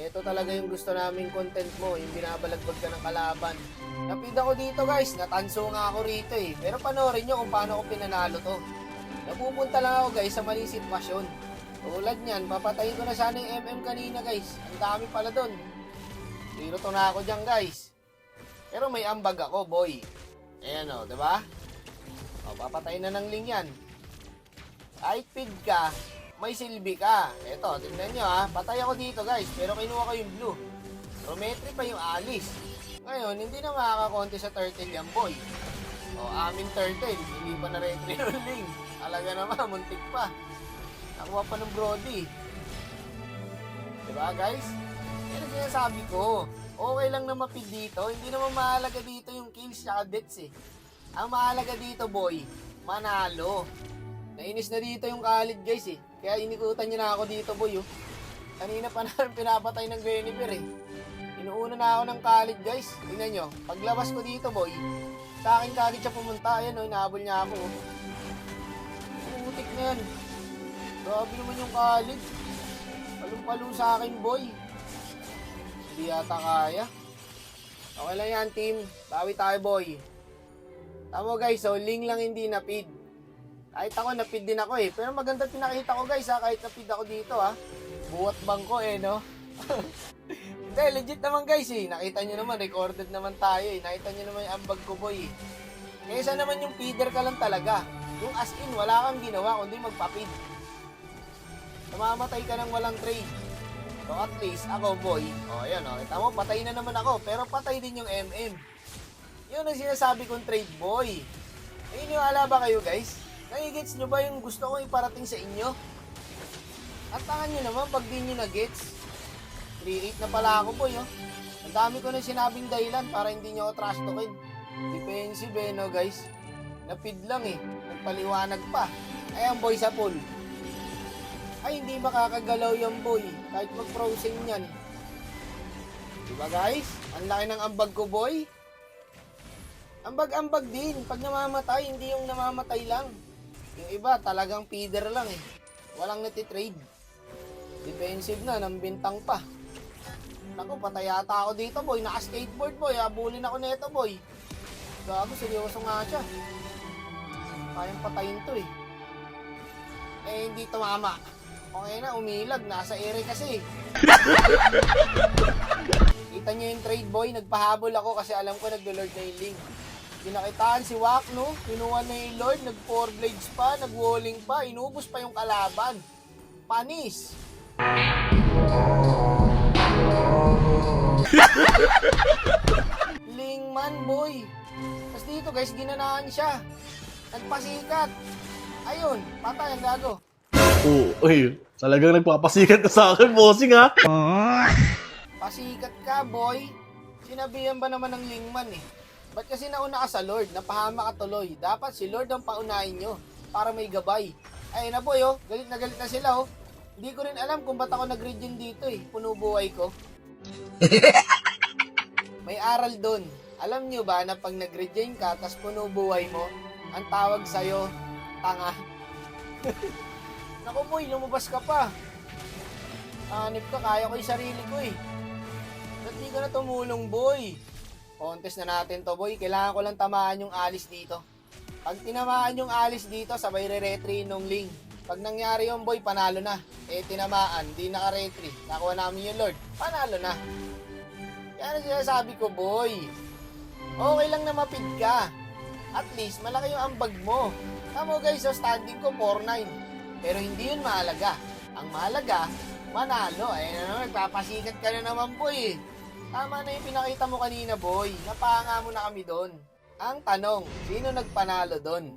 Ito talaga yung gusto naming content mo, yung binabalagbag ka ng kalaban. Napid ako dito guys, natanso nga ako rito eh. Pero panoorin nyo kung paano ko pinanalo to. Napupunta lang ako guys sa maling sitwasyon. Tulad niyan, papatayin ko na sana yung MM kanina guys. Ang dami pala doon. Zero to na ako dyan guys. Pero may ambag ako boy. Ayan o, diba? O, papatayin na ng Ling yan. Kahit feed ka, may silbi ka. Eto, tingnan nyo ha. Patay ako dito guys, pero kinuha ko yung blue. Prometri pa yung alis. Ngayon, hindi na makakakonti sa turtle yan boy. O, amin turtle. Hindi pa na-retry yung Ling. Talaga naman, muntik pa. Nakuha pa ng Brody. Diba guys? Yan ang sinasabi ko. Okay lang na mapid dito. Hindi naman mahalaga dito yung kills tsaka deaths eh. Ang mahalaga dito boy, manalo. Nainis na dito yung Khalid guys eh. Kaya inikutan niya na ako dito boy oh. Kanina pa namin pinapatay ng Guinevere eh. Inuuna na ako ng Khalid guys. Tingnan nyo, paglabas ko dito boy, sa akin kagad siya pumunta. Ayan oh, inahabol niya ako oh. Putik na yan. Grabe naman yung Khalid. Palong-palong sa akin boy. Hindi yata kaya. Okay lang yan team. Bawi tayo boy. Tama guys, so Ling lang hindi napid. Kahit ako napid din ako eh. Pero maganda pinakita ko guys ha. Kahit napid ako dito ha. Buwat bangko eh no. Hindi, legit naman guys eh. Nakita nyo naman, recorded naman tayo eh. Nakita nyo naman yung ambag ko boy eh. Kaysa naman yung feeder ka lang talaga. Yung as in, wala kang ginawa kundi magpapid. Namamatay ka ng walang trade. So at least, ako boy, o ayan o, kita mo, patay na naman ako, pero patay din yung MM. Yun ang sinasabi kong trade boy. Naniniwala ba kayo guys? Nagigets nyo ba yung gusto kong iparating sa inyo? At tangan nyo naman, pag di nyo na-gets, 3-8 na pala ako boy oh. Ang dami ko na sinabing dahilan para hindi nyo ako trash talkin. Defensive eh no guys. Napid lang eh, nagpaliwanag pa. Ayan boy sa pool. Ay, hindi makakagalaw yung boy. Kahit mag-frozen yan. Diba guys? Ang laki ng ambag ko boy. Ambag-ambag din. Pag namamatay, hindi yung namamatay lang. Yung iba, talagang feeder lang eh. Walang natitrade. Defensive na, ng bintang pa. Naku, patay yata ako dito boy. Naka-skateboard boy. Abulin ako nito boy. Gago, seryoso nga siya. Kayang patayin to eh. Eh, hindi tumama. Okay na, umilag. Nasa ere kasi. Kita nyo yung trade boy. Nagpahabol ako kasi alam ko nagdo-lord na yung Ling. Pinakitaan si Wakno. Kinuha na yung lord. Nag-4 blades pa. Nag-walling pa. Inubos pa yung kalaban. Panis. Ling man boy. Tapos dito guys, ginanaan siya. Nagpasikat. Ayun, patay ang gago. Oo, talagang nagpapasikat ka sa akin, bossing ha? Pasikat ka, boy. Sinabihan ba naman ng Lingman eh? Ba't kasi nauna ka sa Lord? Napahama ka tuloy. Dapat si Lord ang paunahin nyo para may gabay. Ay na boy, oh. Galit na sila, oh. Hindi ko rin alam kung ba't ako nag-region dito eh. Puno buhay ko. May aral dun. Alam nyo ba na pag nag-region ka tas puno buhay mo, ang tawag sa'yo, tanga. Naku boy, lumabas ka pa. Hanip ka, kaya ko yung sarili ko eh. Ba't di ka na tumulong boy? Contest na natin to boy. Kailangan ko lang tamaan yung alis dito. Pag tinamaan yung alis dito, sabay re-retry nung Ling. Pag nangyari yung boy, panalo na. Eh tinamaan, di naka-retry. Nakuha namin yung Lord, panalo na. Kaya na sinasabi ko boy, okay lang na mapid ka. At least, malaki yung ambag mo. Tamo guys, so standing ko 4-9. Pero hindi yun mahalaga. Ang mahalaga, manalo. Ayun na naman, nagpapasikat ka na naman boy. Tama na yung pinakita mo kanina boy. Napahanga mo na kami doon. Ang tanong, sino nagpanalo doon?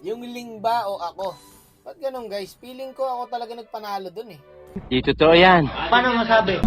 Yung Ling ba o ako? Ba't ganun guys? Feeling ko ako talaga nagpanalo doon eh. Di totoo yan. Paano masabi?